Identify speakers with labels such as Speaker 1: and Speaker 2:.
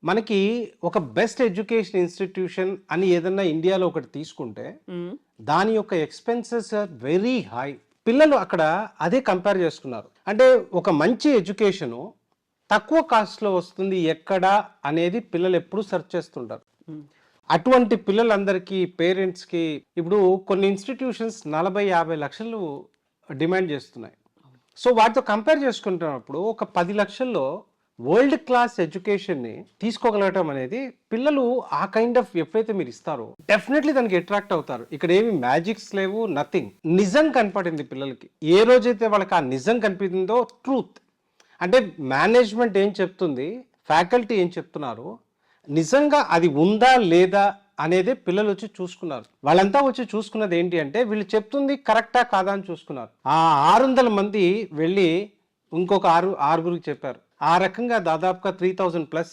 Speaker 1: మనకి ఒక best education institution అని ఏదన్నా ఇండియాలో ఒకటి తీసుకుంటే
Speaker 2: హ్మ్.
Speaker 1: దాని యొక్క ఎక్స్పెన్సెస్ ఆర్ వెరీ హై. పిల్లలు అక్కడ అదే కంపేర్ చేసుకున్నారు. అంటే ఒక మంచి ఎడ్యుకేషను తక్కువ కాస్ట్లో వస్తుంది ఎక్కడ అనేది పిల్లలు ఎప్పుడు సెర్చ్ చేస్తుంటారు.
Speaker 2: హ్మ్.
Speaker 1: అటువంటి పిల్లలందరికీ పేరెంట్స్కి ఇప్పుడు కొన్ని ఇన్స్టిట్యూషన్స్ 40-50 లక్షలు డిమాండ్ చేస్తున్నాయి. సో వాటితో కంపేర్ చేసుకుంటున్నప్పుడు ఒక 10 లక్షల్లో వరల్డ్ క్లాస్ ఎడ్యుకేషన్ని తీసుకోగలగటం అనేది పిల్లలు ఆ కైండ్ ఆఫ్ ఎప్పుడైతే మీరు ఇస్తారో డెఫినెట్లీ దానికి అట్రాక్ట్ అవుతారు. ఇక్కడ ఏమి మ్యాజిక్స్ లేవు, నథింగ్. నిజం కనపడింది పిల్లలకి. ఏ రోజైతే వాళ్ళకి ఆ నిజం కనిపించిందో ట్రూత్ అంటే మేనేజ్మెంట్ ఏం చెప్తుంది, ఫ్యాకల్టీ ఏం చెప్తున్నారు, నిజంగా అది ఉందా లేదా అనేదే పిల్లలు వచ్చి చూసుకున్నారు. వాళ్ళంతా వచ్చి చూసుకున్నది ఏంటి అంటే వీళ్ళు చెప్తుంది కరెక్టా కాదా అని చూసుకున్నారు. ఆ 600 మంది వెళ్ళి ఇంకొక ఆరుగురికి చెప్పారు. ఆ రకంగా దాదాపుగా 3000+